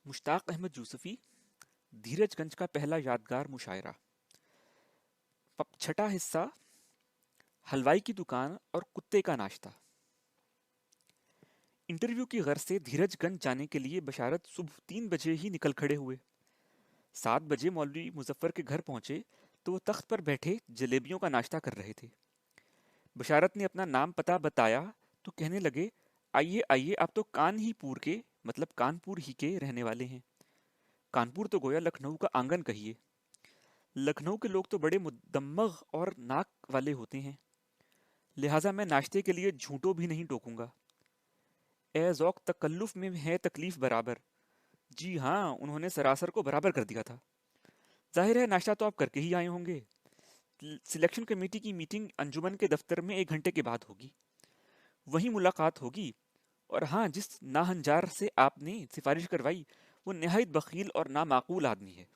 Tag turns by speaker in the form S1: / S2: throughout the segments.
S1: मुश्ताक अहमद यूसुफी, धीरजगंज का पहला यादगार मुशायरा। छठा हिस्सा, हलवाई की दुकान और कुत्ते का नाश्ता। इंटरव्यू की गर्ज से धीरजगंज जाने के लिए बशारत सुबह 3 बजे ही निकल खड़े हुए। 7 बजे मौलवी मुजफ्फर के घर पहुंचे तो वो तख्त पर बैठे जलेबियों का नाश्ता कर रहे थे। बशारत ने अपना नाम पता बताया तो कहने लगे, आइए आइए, आप तो कानहीपुर के, मतलब कानपुर ही के रहने वाले हैं। कानपुर तो गोया लखनऊ का आंगन कहिए। लखनऊ के लोग तो बड़े मुदम्मग और नाक वाले होते हैं, लिहाजा मैं नाश्ते के लिए झूठों भी नहीं टोकूंगा। ए ज़ौक तकल्लुफ में है तकलीफ बराबर। जी हाँ, उन्होंने सरासर को बराबर कर दिया था। जाहिर है नाश्ता तो आप करके ही आए होंगे। सिलेक्शन कमेटी की मीटिंग अंजुमन के दफ्तर में 1 घंटे के बाद होगी, वहीं मुलाकात होगी। और हाँ, जिस नाहंजार से आपने सिफारिश करवाई वो नहायत बखील और नामाकूल आदमी है।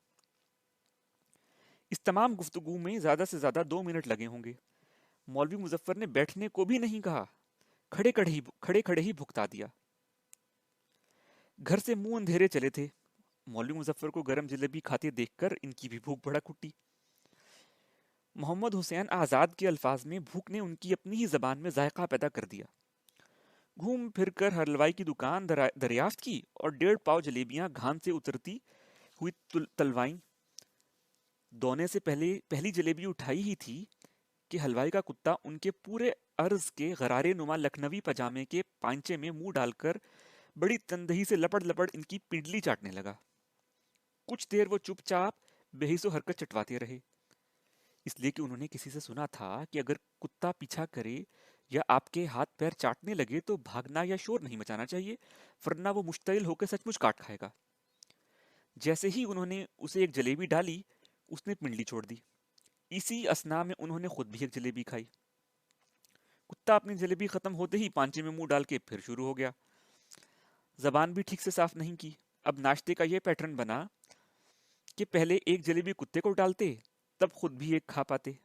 S1: इस तमाम गुफ्तगू में ज़्यादा से ज़्यादा 2 मिनट लगे होंगे। मौलवी मुजफ्फर ने बैठने को भी नहीं कहा, खड़े खड़े ही भुगता दिया। घर से मुंह अंधेरे चले थे। मौलवी मुजफ्फर को गरम जलेबी खाते देखकर इनकी भी भूख भड़क उठी। मोहम्मद हुसैन आज़ाद के अल्फाज में भूख ने उनकी अपनी ही जबान में जायका पैदा कर दिया। घूम फिर कर हलवाई की दुकान दरियाफ्त की और 1.5 पाव जलेबियां घान से उतरती हुई तलवाई। दोने से पहले पहली जलेबी उठाई ही थी कि हलवाई का कुत्ता उनके पूरे अर्ज के गरारे नुमा लखनवी पजामे के पांचे में मुंह डालकर बड़ी तंदही से लपड़ लपड़ इनकी पिंडली चाटने लगा। कुछ देर वो चुपचाप बेहिसो हरकत चटवाते रहे, इसलिए कि उन्होंने किसी से सुना था कि अगर कुत्ता पीछा करे या आपके हाथ पैर चाटने लगे तो भागना या शोर नहीं मचाना चाहिए, वरना वो मुश्तइल होकर सचमुच काट खाएगा। जैसे ही उन्होंने उसे एक जलेबी डाली, उसने पिंडली छोड़ दी। इसी असना में उन्होंने खुद भी एक जलेबी खाई। कुत्ता अपनी जलेबी खत्म होते ही पांचे में मुंह डाल के फिर शुरू हो गया। जबान भी ठीक से साफ नहीं की। अब नाश्ते का ये पैटर्न बना कि पहले एक जलेबी कुत्ते को डालते, तब खुद भी एक खा पाते।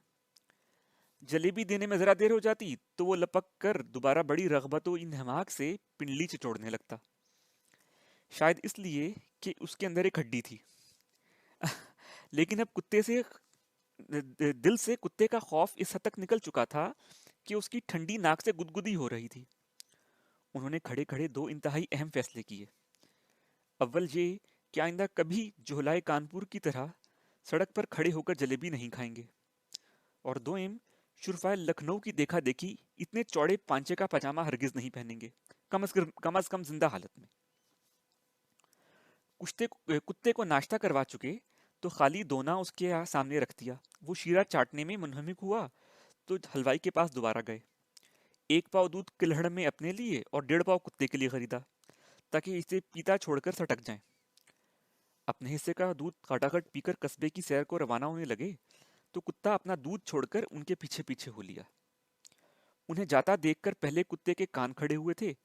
S1: जलेबी देने में जरा देर हो जाती तो वो लपक कर दोबारा बड़ी रगबतो इंहमाक से पिंडली चटोड़ने लगता, शायद इसलिए कि उसके अंदर एक हड्डी थी। लेकिन अब कुत्ते से दिल से कुत्ते का खौफ इस हद तक निकल चुका था कि उसकी ठंडी नाक से गुदगुदी हो रही थी। उन्होंने खड़े खड़े 2 इंतहाई अहम फैसले किए। अव्वल ये कि आइंदा कभी जोहलाए कानपुर की तरह सड़क पर खड़े होकर जलेबी नहीं खाएंगे, और दोयम, शुरफाए लखनऊ की देखा देखी इतने चौड़े पांचे का पजामा हरगिज नहीं पहनेंगे, कम जिंदा हालत में। कुत्ते को नाश्ता करवा चुके तो खाली दोना उसके सामने रख दिया। वो शीरा चाटने में मुनहमिक हुआ तो हलवाई के पास दोबारा गए। 1 पाव दूध किल्हड़ में अपने लिए और 1.5 पाव कुत्ते के लिए खरीदा, ताकि इसे पीता छोड़कर सटक जाए। अपने हिस्से का दूध खटाखट पीकर कस्बे की सैर को रवाना होने लगे तो कुत्ता अपना दूध छोड़कर उनके पीछे पीछे हो लिया। उन्हें जाता देखकर पहले कुत्ते के कान खड़े हुए थे,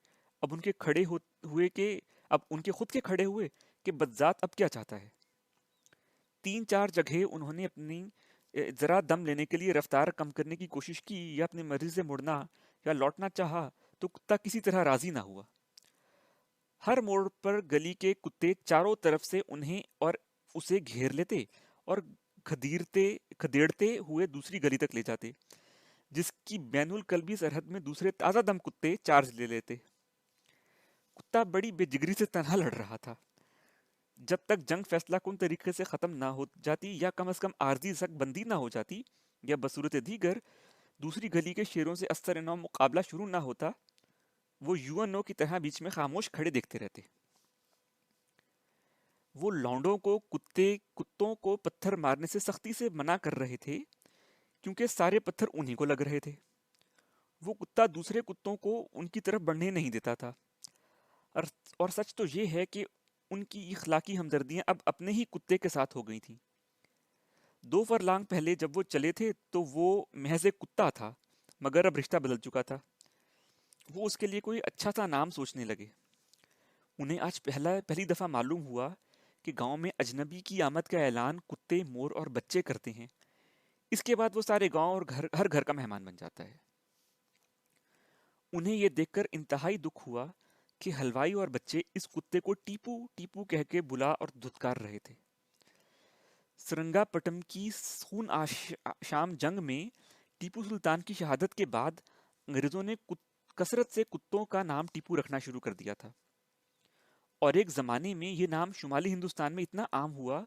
S1: अब उनके खड़े हुए के अब उनके खुद के खड़े हुए कि बदजात अब क्या चाहता है। 3-4 जगह उन्होंने अपनी जरा दम लेने के लिए रफ्तार कम करने की कोशिश की या अपनी मर्जी से मुड़ना या लौटना चाहा, तो कुत्ता किसी तरह राजी ना हुआ। हर मोड़ पर गली के कुत्ते चारों तरफ से उन्हें और उसे घेर लेते और खदीरते खदेड़ते हुए दूसरी गली तक ले जाते, जिसकी बैनुल कल्बी सरहद में दूसरे ताजा दम कुत्ते चार्ज ले लेते। कुत्ता बड़ी बेजिगरी से तनहा लड़ रहा था। जब तक जंग फैसला कुन तरीके से खत्म ना हो जाती या कम से कम आर्जी सक बंदी ना हो जाती या बसूरत दीगर दूसरी गली के शेरों से अस्तर नौ मुकाबला शुरू ना होता, वो यूएनओ की तरह बीच में खामोश खड़े देखते रहते। वो लौंडों को कुत्तों को पत्थर मारने से सख्ती से मना कर रहे थे, क्योंकि सारे पत्थर उन्हीं को लग रहे थे। वो कुत्ता दूसरे कुत्तों को उनकी तरफ बढ़ने नहीं देता था। और, और सच तो ये है कि उनकी इखलाकी हमदर्दियां अब अपने ही कुत्ते के साथ हो गई थी। 2 फरलांग पहले जब वो चले थे तो वो महज एक कुत्ता था, मगर अब रिश्ता बदल चुका था। वो उसके लिए कोई अच्छा सा नाम सोचने लगे। उन्हें आज पहली दफा मालूम हुआ कि गांव में अजनबी की आमद का ऐलान कुत्ते, मोर और बच्चे करते हैं। इसके बाद वो सारे गांव और हर घर का मेहमान बन जाता है। उन्हें ये देखकर इंतहाई दुख हुआ کہ حلوائی اور بچے اس کتے کو ٹیپو ٹیپو کہہ کے بلا اور دھتکار رہے تھے۔ سرنگا پٹم کی خون شام جنگ میں ٹیپو سلطان کی شہادت کے بعد انگریزوں نے کثرت سے کتوں کا نام ٹیپو رکھنا شروع کر دیا تھا، اور ایک زمانے میں یہ نام شمالی ہندوستان میں اتنا عام ہوا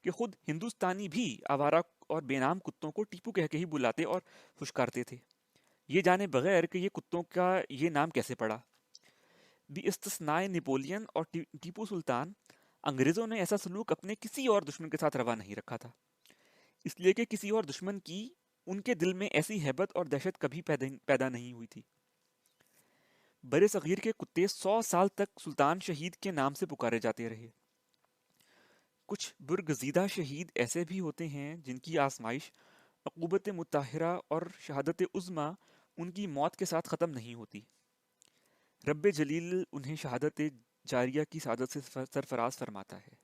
S1: کہ خود ہندوستانی بھی آوارہ اور بے نام کتوں کو ٹیپو کہہ کے ہی بلاتے اور پھشکارتے تھے، یہ جانے بغیر کہ یہ کتوں کا یہ نام کیسے پڑا۔ بھی استثناء نپولین اور ٹیپو سلطان، انگریزوں نے ایسا سلوک اپنے کسی اور دشمن کے ساتھ روا نہیں رکھا تھا، اس لیے کہ کسی اور دشمن کی ان کے دل میں ایسی ہیبت اور دہشت کبھی پیدا نہیں ہوئی تھی۔ برِ صغیر کے کتے 100 سال تک سلطان شہید کے نام سے پکارے جاتے رہے۔ کچھ برگزیدہ شہید ایسے بھی ہوتے ہیں جن کی آزمائش عقوبت مطہرہ اور شہادت عظمیٰ ان کی موت کے ساتھ ختم نہیں ہوتی۔ رب جلیل انہیں شہادت جاریہ کی سعادت سے سرفراز فرماتا ہے۔